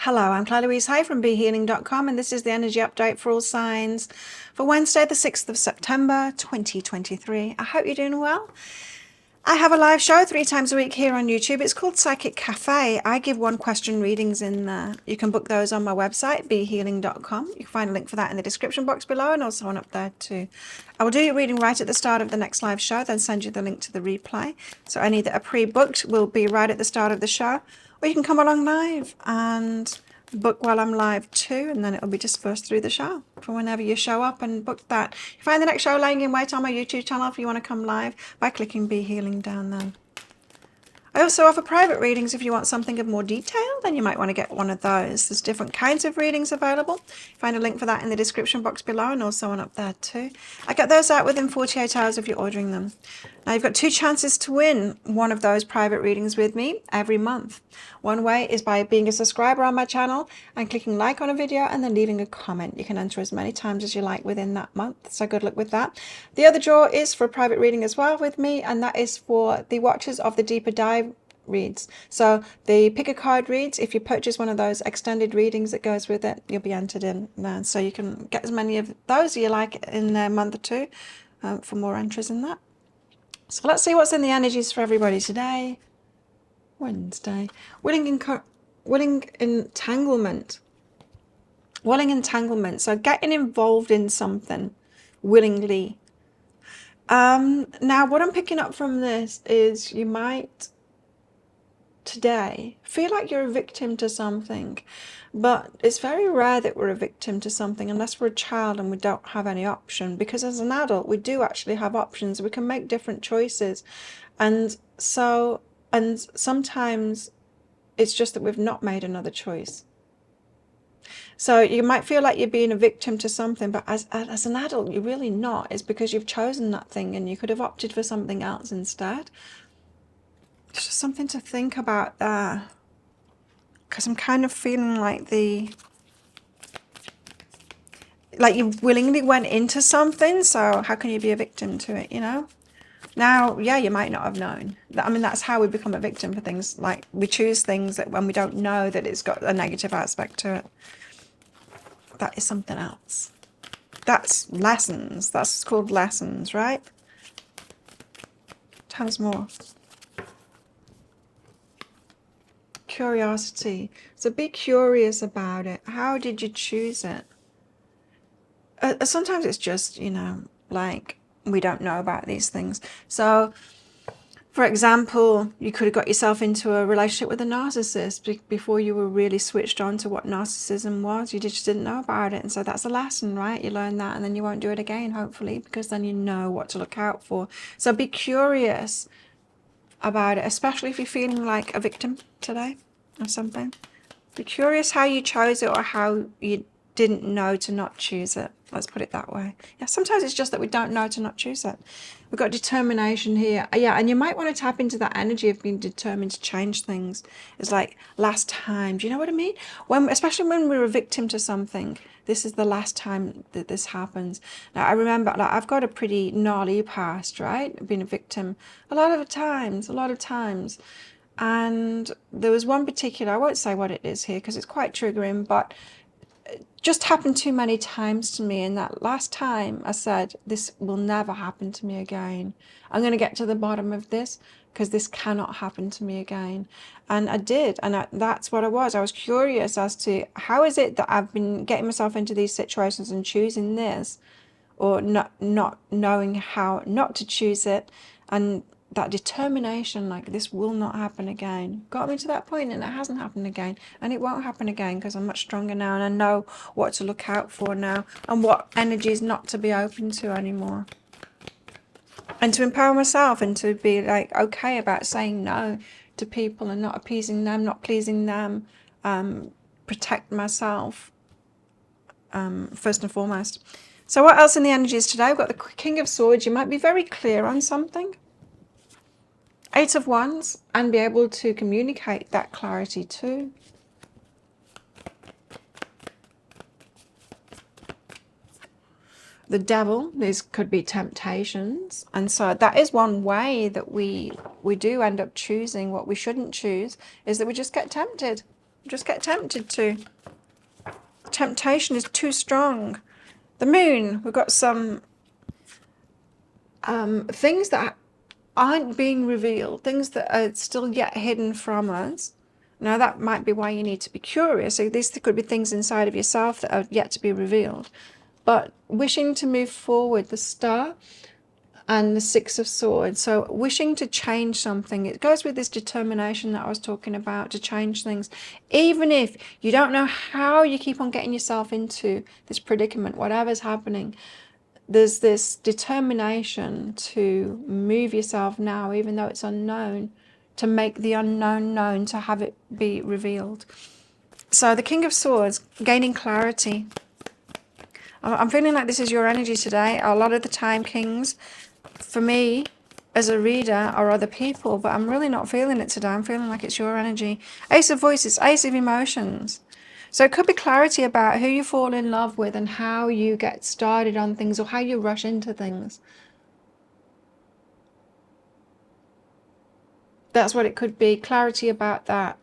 Hello, I'm Claire Louise Hay from BeHealing.com, and this is the energy update for all signs for Wednesday, the 6th of September, 2023. I hope you're doing well. I have a live show 3 times a week here on YouTube. It's called Psychic Cafe. I give 1-question readings in there. You can book those on my website, BeHealing.com. You can find a link for that in the description box below, and also one up there too. I will do your reading right at the start of the next live show, then send you the link to the replay. So any that are pre-booked will be right at the start of the show, or you can come along live and book while I'm live too, and then it'll be dispersed through the show for whenever you show up and book that. You find the next show laying in wait on my YouTube channel if you want to come live by clicking Be Healing down there. I also offer private readings. If you want something of more detail, then you might want to get one of those. There's different kinds of readings available. Find a link for that in the description box below, and also one up there too. I get those out within 48 hours if you're ordering them. Now you've got 2 chances to win one of those private readings with me every month. One way is by being a subscriber on my channel and clicking like on a video and then leaving a comment. You can enter as many times as you like within that month, so good luck with that. The other draw is for a private reading as well with me, and that is for the watchers of the Deeper Dive reads. So the pick a card reads, if you purchase one of those extended readings that goes with it, you'll be entered in there. So you can get as many of those as you like in a month or two for more entries in that. So let's see what's in the energies for everybody today. Wednesday. Willing entanglement. Willing entanglement. So getting involved in something willingly. Now what I'm picking up from this is you might today feel like you're a victim to something, but it's very rare that we're a victim to something unless we're a child and we don't have any option, because as an adult we do actually have options. We can make different choices, and sometimes it's just that we've not made another choice. So you might feel like you're being a victim to something, but as an adult you're really not. It's because you've chosen that thing and you could have opted for something else instead. It's just something to think about there, because I'm kind of feeling like you willingly went into something, so how can you be a victim to it, you know? Now, yeah, you might not have known. I mean, that's how we become a victim for things. Like, we choose things that when we don't know that it's got a negative aspect to it. That is something else. That's lessons. That's called lessons, right? Tell us more. Curiosity. So be curious about it. How did you choose it? Sometimes it's just, you know, like we don't know about these things. So for example, you could have got yourself into a relationship with a narcissist before you were really switched on to what narcissism was. You just didn't know about it, and so that's a lesson, right? You learn that and then you won't do it again, hopefully, because then you know what to look out for. So be curious about it, especially if you're feeling like a victim today or something. Be curious how you chose it, or how you didn't know to not choose it. Let's put it that way. Yeah, sometimes it's just that we don't know to not choose it. We've got determination here. Yeah, and you might want to tap into that energy of being determined to change things. It's like last time. Do you know what I mean? Especially when we're a victim to something, this is the last time that this happens. Now, I remember, like, I've got a pretty gnarly past, right? I've been a victim a lot of times. And there was one particular, I won't say what it is here because it's quite triggering, but it just happened too many times to me. And that last time I said, this will never happen to me again. I'm going to get to the bottom of this because this cannot happen to me again. And I did. And that's what I was. I was curious as to how is it that I've been getting myself into these situations and choosing this, or not knowing how not to choose it. And that determination, like, this will not happen again, got me to that point, and it hasn't happened again, and it won't happen again, because I'm much stronger now, and I know what to look out for now, and what energies not to be open to anymore, and to empower myself, and to be like okay about saying no to people and not appeasing them, not pleasing them, protect myself first and foremost. So what else in the energies today? We've got the King of Swords. You might be very clear on something. 8 of Wands, and be able to communicate that clarity too. The Devil, these could be temptations, and so that is one way that we do end up choosing what we shouldn't choose, is that we just get tempted. Just get tempted to. Temptation is too strong. The moon, we've got some things that aren't being revealed, things that are still yet hidden from us. Now that might be why you need to be curious. So these could be things inside of yourself that are yet to be revealed. But wishing to move forward, the Star and the Six of Swords. So wishing to change something. It goes with this determination that I was talking about, to change things. Even if you don't know how you keep on getting yourself into this predicament, whatever's happening, there's this determination to move yourself now, even though it's unknown, to make the unknown known, to have it be revealed. So the King of Swords, gaining clarity. I'm feeling like this is your energy today. A lot of the time, Kings, for me, as a reader, are other people, but I'm really not feeling it today. I'm feeling like it's your energy. Ace of Voices, Ace of Emotions. So it could be clarity about who you fall in love with and how you get started on things, or how you rush into things. That's what it could be, clarity about that.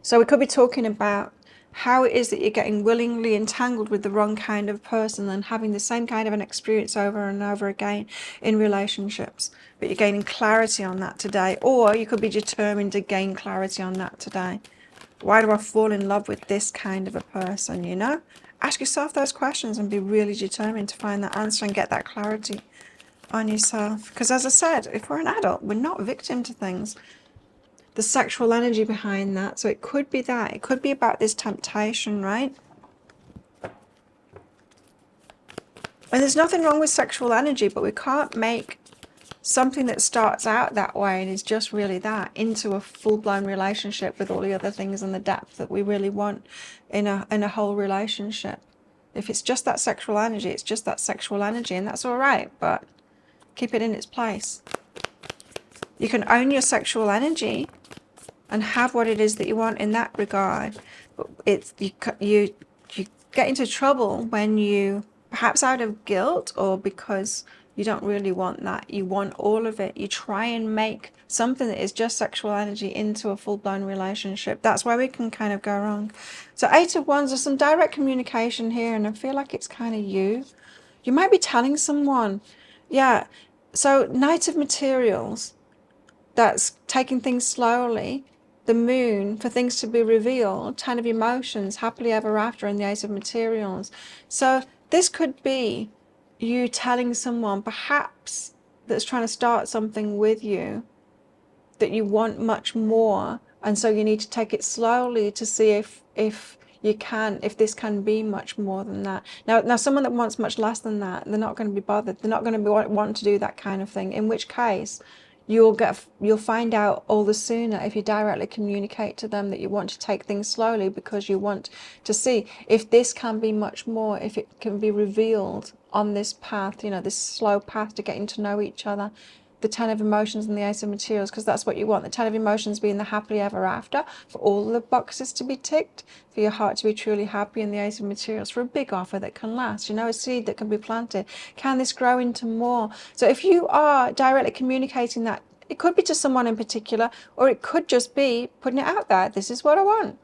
So we could be talking about how it is that you're getting willingly entangled with the wrong kind of person and having the same kind of an experience over and over again in relationships. But you're gaining clarity on that today. Or you could be determined to gain clarity on that today. Why do I fall in love with this kind of a person, you know? Ask yourself those questions and be really determined to find that answer and get that clarity on yourself. Because as I said, if we're an adult, we're not victim to things. The sexual energy behind that. So it could be that. It could be about this temptation, right? And there's nothing wrong with sexual energy, but we can't make something that starts out that way and is just really that into a full-blown relationship with all the other things and the depth that we really want in a whole relationship. If it's just that sexual energy, it's just that sexual energy, and that's all right, but keep it in its place. You can own your sexual energy and have what it is that you want in that regard. But it's you get into trouble when you, perhaps out of guilt or because you don't really want that, you want all of it, you try and make something that is just sexual energy into a full-blown relationship. That's where we can kind of go wrong. So Eight of Wands, there's some direct communication here, and I feel like it's kind of you. You might be telling someone, yeah. So Knight of Materials, that's taking things slowly. The Moon, for things to be revealed. Ten of Emotions, happily ever after, and the Ace of Materials. So this could be you telling someone, perhaps, that's trying to start something with you, that you want much more, and so you need to take it slowly to see if this can be much more than that. Now someone that wants much less than that, they're not going to be bothered. They're not going to want to do that kind of thing, in which case you'll find out all the sooner if you directly communicate to them that you want to take things slowly, because you want to see if this can be much more, if it can be revealed on this path, you know, this slow path to getting to know each other. The Ten of Emotions and the Ace of Materials, because that's what you want. The Ten of Emotions being the happily ever after, for all the boxes to be ticked, for your heart to be truly happy, and the Ace of Materials for a big offer that can last, you know, a seed that can be planted. Can this grow into more? So if you are directly communicating that, it could be to someone in particular, or it could just be putting it out there. This is what I want.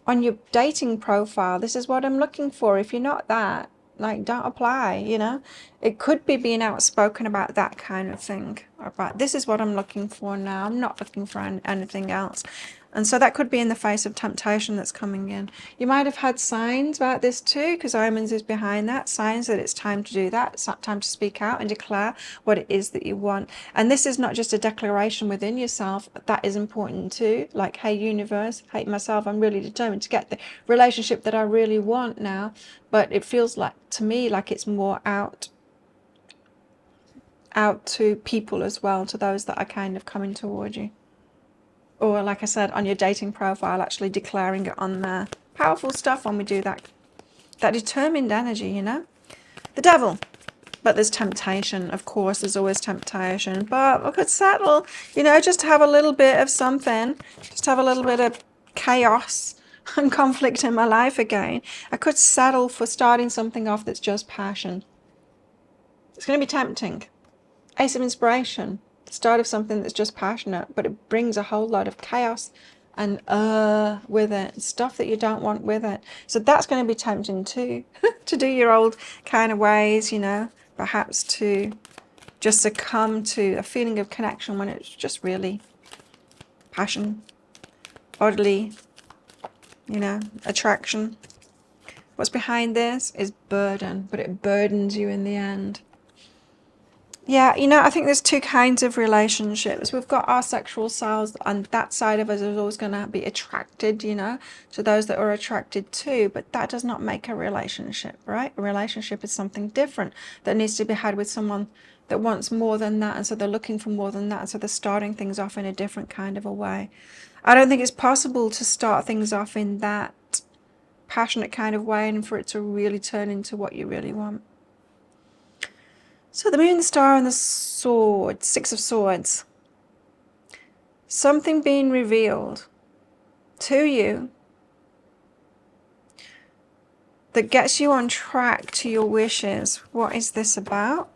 On your dating profile, this is what I'm looking for. If you're not that, like, don't apply, you know. It could be being outspoken about that kind of thing. About, this is what I'm looking for now. I'm not looking for anything else. And so that could be in the face of temptation that's coming in. You might have had signs about this too, because omens is behind that. Signs that it's time to do that. It's time to speak out and declare what it is that you want. And this is not just a declaration within yourself. That is important too. Like, hey, universe, hey, myself, I'm really determined to get the relationship that I really want now. But it feels like, to me, like it's more out to people as well, to those that are kind of coming toward you. Or, like I said, on your dating profile, actually declaring it on there. Powerful stuff when we do that. That determined energy, you know. The Devil. But there's temptation. Of course, there's always temptation. But I could settle, you know, just to have a little bit of something. Just have a little bit of chaos and conflict in my life again. I could settle for starting something off that's just passion. It's going to be tempting. Ace of Inspiration. Start of something that's just passionate, but it brings a whole lot of chaos and with it, stuff that you don't want with it. So that's going to be tempting too, to do your old kind of ways, you know, perhaps to just succumb to a feeling of connection when it's just really passion, bodily, you know, attraction. What's behind this is burden, but it burdens you in the end. Yeah, you know, I think there's two kinds of relationships. We've got our sexual selves, and that side of us is always going to be attracted, you know, to those that are attracted to, but that does not make a relationship, right? A relationship is something different that needs to be had with someone that wants more than that, and so they're looking for more than that, and so they're starting things off in a different kind of a way. I don't think it's possible to start things off in that passionate kind of way and for it to really turn into what you really want. So the moon, the star, and the sword, 6 of swords. Something being revealed to you that gets you on track to your wishes. What is this about?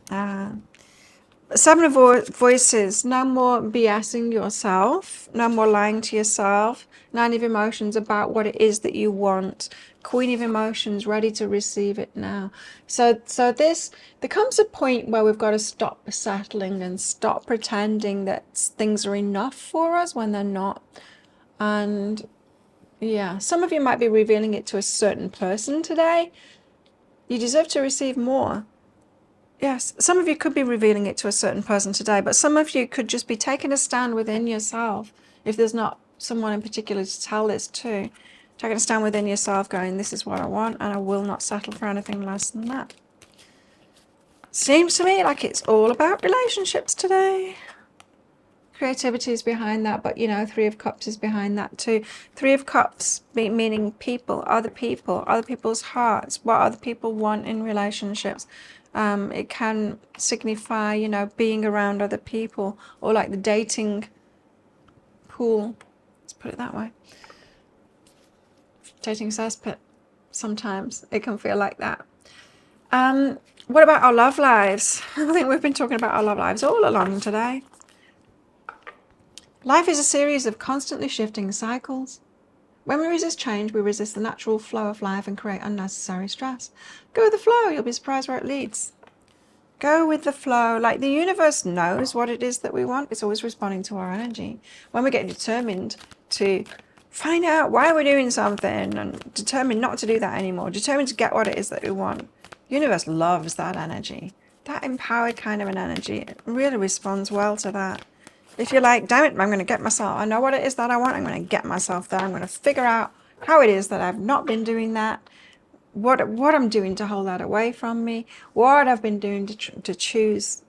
7 of voices. No more BSing yourself. No more lying to yourself. 9 of emotions about what it is that you want. Queen of emotions, ready to receive it now. So there comes a point where we've got to stop settling and stop pretending that things are enough for us when they're not. And yeah, some of you might be revealing it to a certain person today. You deserve to receive more. Yes, some of you could be revealing it to a certain person today, but some of you could just be taking a stand within yourself. If there's not someone in particular to tell this to, taking a stand within yourself going, this is what I want, and I will not settle for anything less than that. Seems to me like it's all about relationships today. Creativity is behind that, but you know, 3 of Cups is behind that too. 3 of Cups meaning people, other people's hearts, what other people want in relationships. It can signify, you know, being around other people, or like the dating pool. Let's put it that way. Dating cesspit. Sometimes it can feel like that. What about our love lives? I think we've been talking about our love lives all along today. Life is a series of constantly shifting cycles. When we resist change, we resist the natural flow of life and create unnecessary stress. Go with the flow, you'll be surprised where it leads. Go with the flow. Like the universe knows what it is that we want. It's always responding to our energy. When we get determined to find out why we're doing something and determined not to do that anymore, determined to get what it is that we want, the universe loves that energy. That empowered kind of an energy. It really responds well to that. If you're like, damn it, I'm going to get myself, I know what it is that I want, I'm going to get myself there, I'm going to figure out how it is that I've not been doing that, what I'm doing to hold that away from me, what I've been doing to choose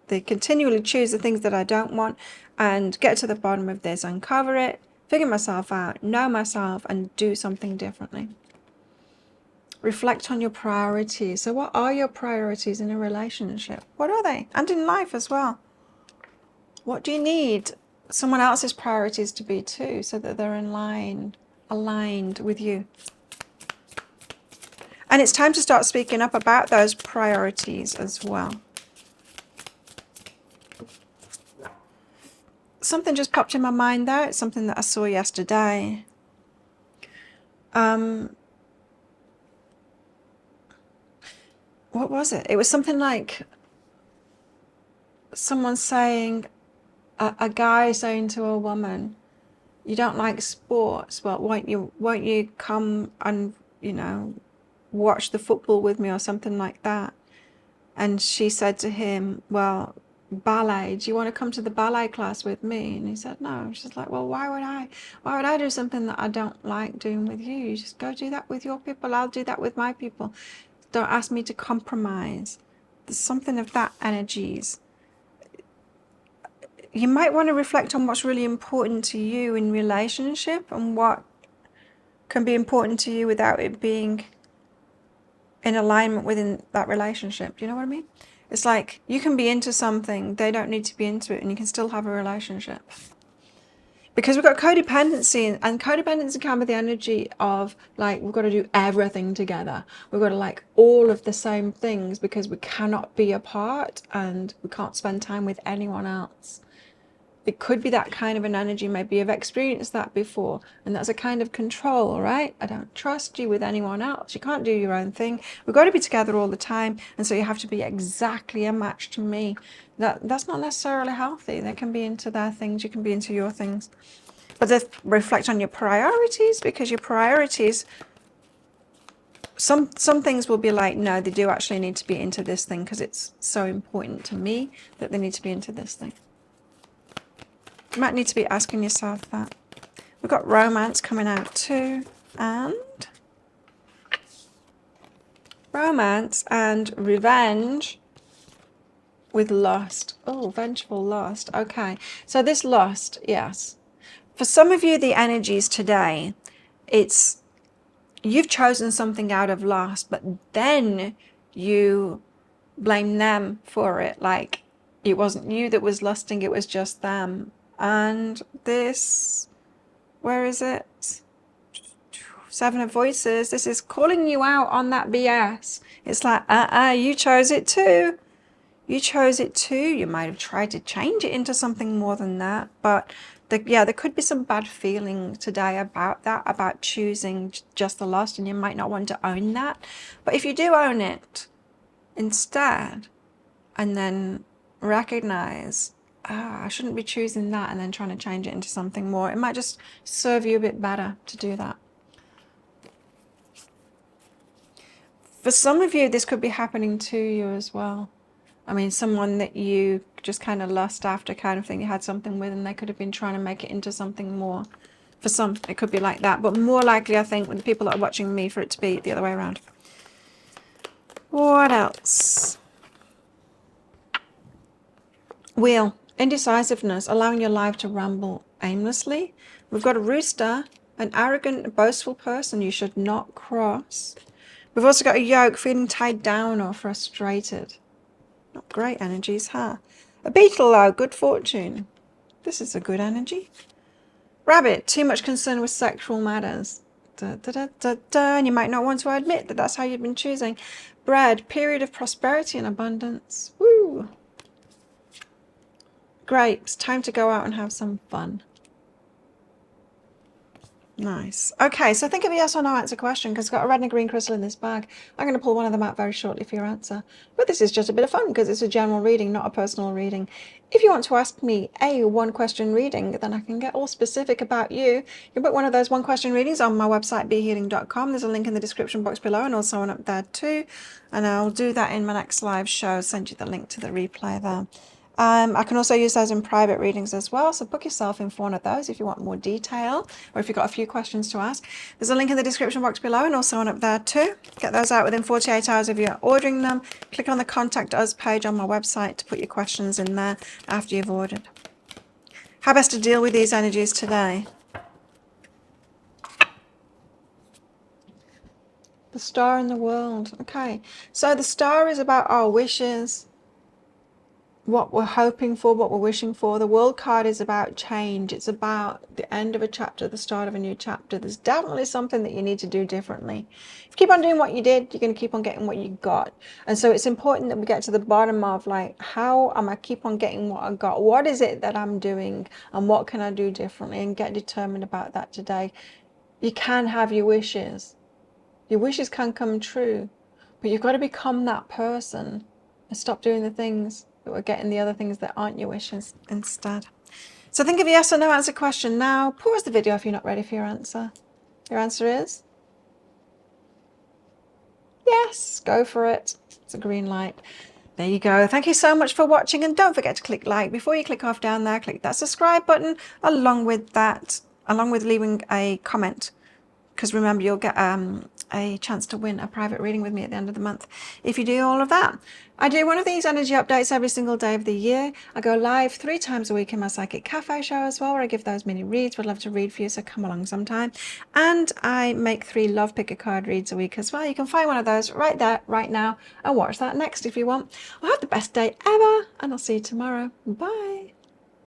continually choose the things that I don't want, and get to the bottom of this, uncover it, figure myself out, know myself, and do something differently. Reflect on your priorities. So what are your priorities in a relationship? What are they? And in life as well. What do you need someone else's priorities to be too, so that they're aligned with you? And it's time to start speaking up about those priorities as well. Something just popped in my mind there. It's something that I saw yesterday. What was it? It was something like someone saying, a guy saying to a woman, you don't like sports, but won't you come and, you know, watch the football with me or something like that? And she said to him, well, ballet, do you want to come to the ballet class with me? And he said no. She's like, well, why would I do something that I don't like doing with you? You just go do that with your people, I'll do that with my people. Don't ask me to compromise. There's something of that energies. You might want to reflect on what's really important to you in relationship and what can be important to you without it being in alignment within that relationship. Do you know what I mean? It's like you can be into something, they don't need to be into it, and you can still have a relationship. Because we've got codependency, and codependency can be the energy of like, we've got to do everything together. We've got to like all of the same things because we cannot be apart and we can't spend time with anyone else. it could be that kind of an energy. Maybe you've experienced that before, and that's a kind of control, right? I don't trust you with anyone else. You can't do your own thing. We've got to be together all the time, and so you have to be exactly a match to me. That's not necessarily healthy. They can be into their things, you can be into your things. But they reflect on your priorities, because your priorities, some things will be like, no, they do actually need to be into this thing because it's so important to me that they need to be into this thing. You might need to be asking yourself that. We've got romance coming out too, and romance and revenge with lust. Oh, vengeful lust. Okay, so this lust, yes. For some of you, the energies today, it's you've chosen something out of lust, but then you blame them for it. Like it wasn't you that was lusting, it was just them. And this, where is it? Seven of Voices. This is calling you out on that BS. It's like, you chose it too. You chose it too. You might have tried to change it into something more than that. But yeah, there could be some bad feeling today about that, about choosing just the lust, and you might not want to own that. But if you do own it instead, and then recognize, I shouldn't be choosing that and then trying to change it into something more, it might just serve you a bit better to do that. For some of you, this could be happening to you as well. I mean, someone that you just kind of lust after kind of thing, you had something with, and they could have been trying to make it into something more. For some, it could be like that. But more likely, I think, with the people that are watching me, for it to be the other way around. What else? Wheel. Indecisiveness, allowing your life to ramble aimlessly. We've got a rooster, an arrogant, boastful person you should not cross. We've also got a yoke, feeling tied down or frustrated. Not great energies, huh? A beetle, though, good fortune. This is a good energy. Rabbit, too much concern with sexual matters. And you might not want to admit that that's how you've been choosing. Bread, period of prosperity and abundance. Woo! Grapes, time to go out and have some fun. Nice. Okay, so think of a yes or no answer question, because I've got a red and a green crystal in this bag. I'm going to pull one of them out very shortly for your answer. But this is just a bit of fun because it's a general reading, not a personal reading. If you want to ask me a one-question reading, then I can get all specific about you. You can book one of those one-question readings on my website, behealing.com. There's a link in the description box below and also one up there too. And I'll do that in my next live show, send you the link to the replay there. I can also use those in private readings as well, so book yourself in for one of those if you want more detail, or if you've got a few questions to ask. There's a link in the description box below and also one up there too. Get those out within 48 hours if you're ordering them. Click on the Contact Us page on my website to put your questions in there after you've ordered. How best to deal with these energies today? The star in the world. Okay, so the star is about our wishes, what we're hoping for, what we're wishing for. The world card is about change. It's about the end of a chapter, the start of a new chapter. There's definitely something that you need to do differently. If you keep on doing what you did, you're going to keep on getting what you got. And so it's important that we get to the bottom of, like, how am I keep on getting what I got? What is it that I'm doing and what can I do differently? And get determined about that today. You can have your wishes. Your wishes can come true, but you've got to become that person and stop doing the things that we're getting the other things that aren't your wishes instead. So think of a yes or no answer question now. Pause the video if you're not ready for your answer. Your answer is yes. Go for it. It's a green light. There you go. Thank you so much for watching, and don't forget to click like. Before you click off down there, click that subscribe button along with leaving a comment, because remember, you'll get a chance to win a private reading with me at the end of the month if you do all of that. I do one of these energy updates every single day of the year. I go live 3 times a week in my Psychic Cafe show as well, where I give those mini reads. Would love to read for you, so come along sometime. And I make 3 Love Pick a Card reads a week as well. You can find one of those right there, right now, and watch that next if you want. Well, have the best day ever, and I'll see you tomorrow. Bye.